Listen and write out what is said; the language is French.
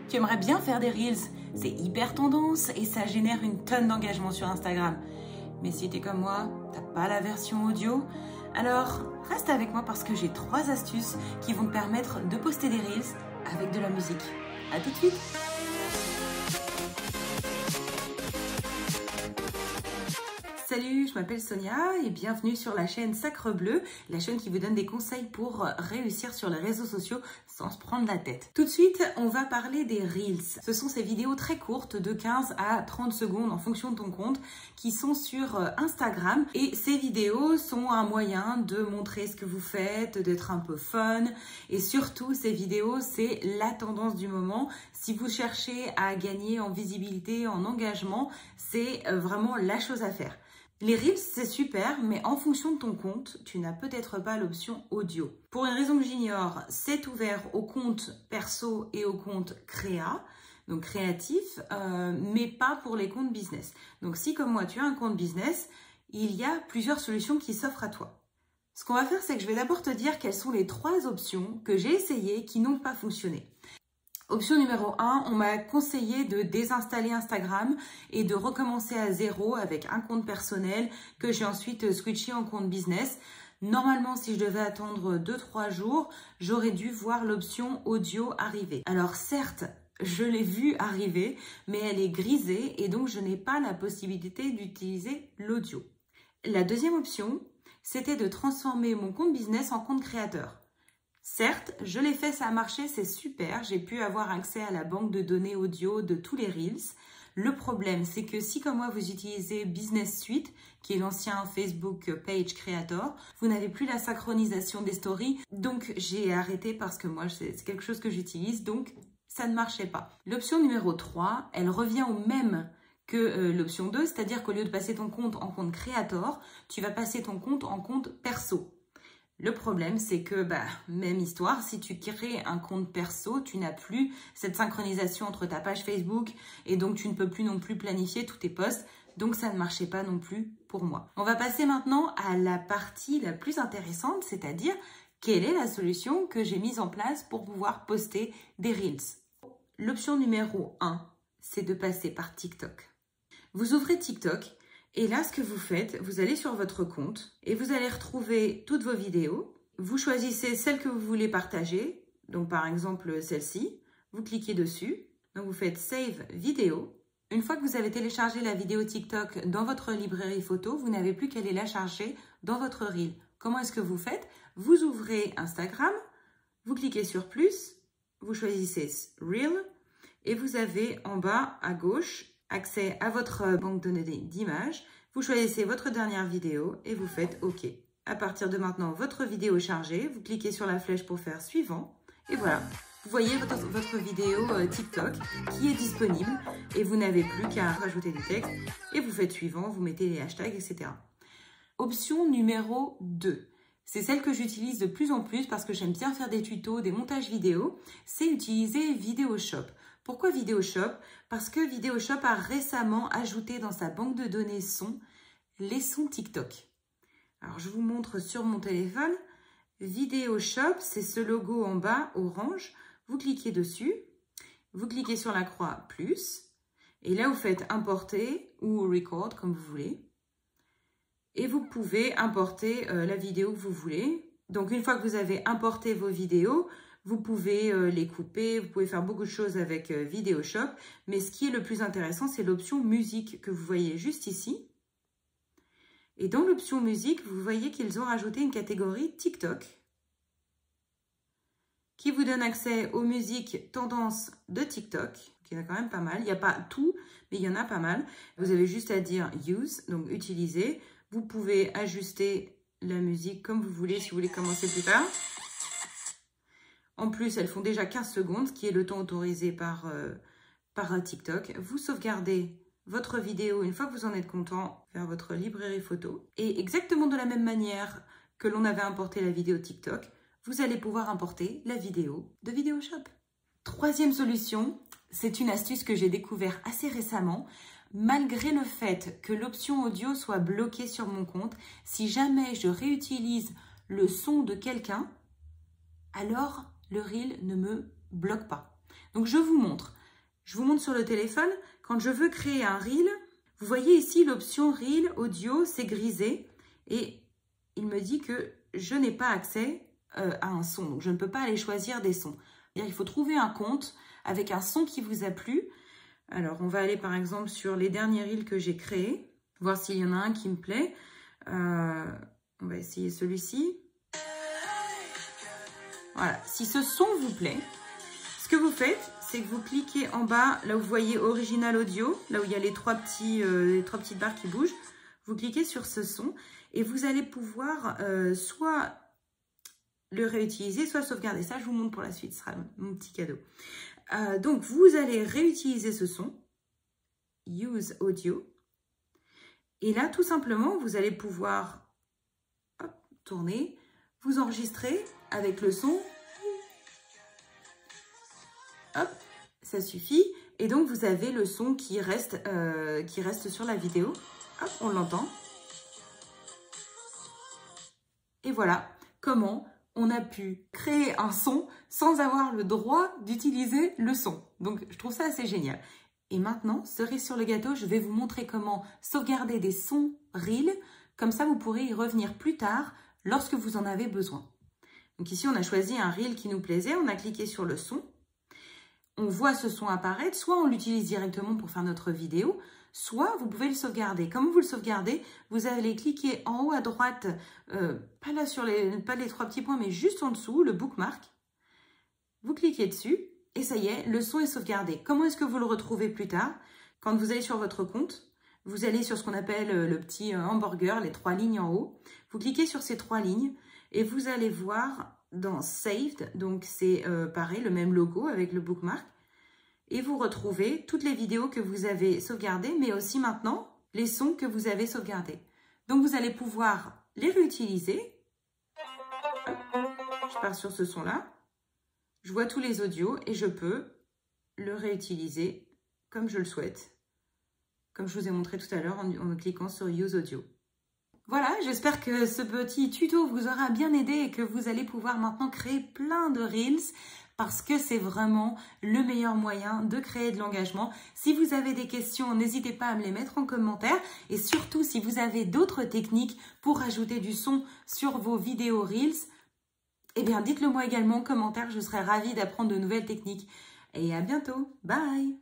Tu aimerais bien faire des Reels, c'est hyper tendance et ça génère une tonne d'engagement sur Instagram. Mais si t'es comme moi, t'as pas la version audio, alors reste avec moi parce que j'ai 3 astuces qui vont te permettre de poster des Reels avec de la musique. À tout de suite! Salut, je m'appelle Sonia et bienvenue sur la chaîne Sacre Bleu, la chaîne qui vous donne des conseils pour réussir sur les réseaux sociaux sans se prendre la tête. Tout de suite, on va parler des Reels. Ce sont ces vidéos très courtes de 15 à 30 secondes en fonction de ton compte qui sont sur Instagram. Et ces vidéos sont un moyen de montrer ce que vous faites, d'être un peu fun. Et surtout, ces vidéos, c'est la tendance du moment. Si vous cherchez à gagner en visibilité, en engagement, c'est vraiment la chose à faire. Les Reels, c'est super, mais en fonction de ton compte, tu n'as peut-être pas l'option audio. Pour une raison que j'ignore, c'est ouvert au compte perso et au compte créa, donc créatif, mais pas pour les comptes business. Donc si comme moi, tu as un compte business, il y a plusieurs solutions qui s'offrent à toi. Ce qu'on va faire, c'est que je vais d'abord te dire quelles sont les 3 options que j'ai essayées qui n'ont pas fonctionné. Option numéro 1, on m'a conseillé de désinstaller Instagram et de recommencer à zéro avec un compte personnel que j'ai ensuite switché en compte business. Normalement, si je devais attendre 2-3 jours, j'aurais dû voir l'option audio arriver. Alors certes, je l'ai vue arriver, mais elle est grisée et donc je n'ai pas la possibilité d'utiliser l'audio. La deuxième option, c'était de transformer mon compte business en compte créateur. Certes, je l'ai fait, ça a marché, c'est super. J'ai pu avoir accès à la banque de données audio de tous les Reels. Le problème, c'est que si comme moi, vous utilisez Business Suite, qui est l'ancien Facebook Page Creator, vous n'avez plus la synchronisation des stories. Donc, j'ai arrêté parce que moi, c'est quelque chose que j'utilise, donc ça ne marchait pas. L'option numéro 3, elle revient au même que l'option 2, c'est-à-dire qu'au lieu de passer ton compte en compte Creator, tu vas passer ton compte en compte perso. Le problème, c'est que, même histoire, si tu crées un compte perso, tu n'as plus cette synchronisation entre ta page Facebook et donc tu ne peux plus non plus planifier tous tes posts. Donc, ça ne marchait pas non plus pour moi. On va passer maintenant à la partie la plus intéressante, c'est-à-dire quelle est la solution que j'ai mise en place pour pouvoir poster des Reels. L'option numéro 1, c'est de passer par TikTok. Vous ouvrez TikTok. Et là, ce que vous faites, vous allez sur votre compte et vous allez retrouver toutes vos vidéos. Vous choisissez celle que vous voulez partager. Donc, par exemple, celle-ci. Vous cliquez dessus. Donc, vous faites Save vidéo. Une fois que vous avez téléchargé la vidéo TikTok dans votre librairie photo, vous n'avez plus qu'à aller la charger dans votre Reel. Comment est-ce que vous faites? Vous ouvrez Instagram. Vous cliquez sur plus. Vous choisissez Reel. Et vous avez en bas à gauche accès à votre banque de données d'images, vous choisissez votre dernière vidéo et vous faites OK. À partir de maintenant, votre vidéo est chargée, vous cliquez sur la flèche pour faire suivant et voilà. Vous voyez votre vidéo TikTok qui est disponible et vous n'avez plus qu'à rajouter du texte et vous faites suivant, vous mettez les hashtags, etc. Option numéro 2. C'est celle que j'utilise de plus en plus parce que j'aime bien faire des tutos, des montages vidéo, c'est utiliser VideoShop. Pourquoi VideoShop? Parce que VideoShop a récemment ajouté dans sa banque de données sons les sons TikTok. Alors, je vous montre sur mon téléphone. VideoShop, c'est ce logo en bas orange. Vous cliquez dessus. Vous cliquez sur la croix plus. Et là, vous faites importer ou record comme vous voulez. Et vous pouvez importer la vidéo que vous voulez. Donc, une fois que vous avez importé vos vidéos, vous pouvez les couper, vous pouvez faire beaucoup de choses avec VideoShop. Mais ce qui est le plus intéressant, c'est l'option musique que vous voyez juste ici. Et dans l'option musique, vous voyez qu'ils ont rajouté une catégorie TikTok qui vous donne accès aux musiques tendances de TikTok. Il y en a quand même pas mal. Il n'y a pas tout, mais il y en a pas mal. Vous avez juste à dire « Use », donc « Utiliser ». Vous pouvez ajuster la musique comme vous voulez si vous voulez commencer plus tard. En plus, elles font déjà 15 secondes, ce qui est le temps autorisé par TikTok. Vous sauvegardez votre vidéo une fois que vous en êtes content vers votre librairie photo. Et exactement de la même manière que l'on avait importé la vidéo TikTok, vous allez pouvoir importer la vidéo de VideoShop. Troisième solution, c'est une astuce que j'ai découvert assez récemment. Malgré le fait que l'option audio soit bloquée sur mon compte, si jamais je réutilise le son de quelqu'un, alors le Reel ne me bloque pas. Donc je vous montre. Je vous montre sur le téléphone, quand je veux créer un reel, vous voyez ici l'option Reel Audio, c'est grisé et il me dit que je n'ai pas accès à un son. Donc, je ne peux pas aller choisir des sons. Il faut trouver un compte avec un son qui vous a plu. Alors, on va aller par exemple sur les derniers reels que j'ai créés, voir s'il y en a un qui me plaît. On va essayer celui-ci. Voilà, si ce son vous plaît, ce que vous faites, c'est que vous cliquez en bas, là où vous voyez Original Audio, là où il y a les trois petites barres qui bougent. Vous cliquez sur ce son et vous allez pouvoir soit le réutiliser, soit sauvegarder. Ça, je vous montre pour la suite, ce sera mon petit cadeau. Donc, vous allez réutiliser ce son, Use Audio. Et là, tout simplement, vous allez pouvoir tourner, vous enregistrer avec le son. Hop, ça suffit. Et donc, vous avez le son qui reste sur la vidéo. Hop, on l'entend. Et voilà comment on a pu créer un son sans avoir le droit d'utiliser le son. Donc, je trouve ça assez génial. Et maintenant, cerise sur le gâteau, je vais vous montrer comment sauvegarder des sons Reel. Comme ça, vous pourrez y revenir plus tard lorsque vous en avez besoin. Donc ici, on a choisi un Reel qui nous plaisait. On a cliqué sur le son. On voit ce son apparaître. Soit on l'utilise directement pour faire notre vidéo, soit vous pouvez le sauvegarder. Comment vous le sauvegardez? Vous allez cliquer en haut à droite, pas là sur pas les trois petits points, mais juste en dessous, le bookmark. Vous cliquez dessus et ça y est, le son est sauvegardé. Comment est-ce que vous le retrouvez plus tard? Quand vous allez sur votre compte, vous allez sur ce qu'on appelle le petit hamburger, les 3 lignes en haut. Vous cliquez sur ces 3 lignes et vous allez voir dans Saved, donc c'est pareil, le même logo avec le bookmark. Et vous retrouvez toutes les vidéos que vous avez sauvegardées, mais aussi maintenant les sons que vous avez sauvegardés. Donc vous allez pouvoir les réutiliser. Hop, je pars sur ce son-là. Je vois tous les audios et je peux le réutiliser comme je le souhaite. Comme je vous ai montré tout à l'heure en cliquant sur Use Audio. Voilà, j'espère que ce petit tuto vous aura bien aidé et que vous allez pouvoir maintenant créer plein de Reels parce que c'est vraiment le meilleur moyen de créer de l'engagement. Si vous avez des questions, n'hésitez pas à me les mettre en commentaire et surtout si vous avez d'autres techniques pour ajouter du son sur vos vidéos Reels, eh bien dites-le moi également en commentaire, je serai ravie d'apprendre de nouvelles techniques. Et à bientôt, bye!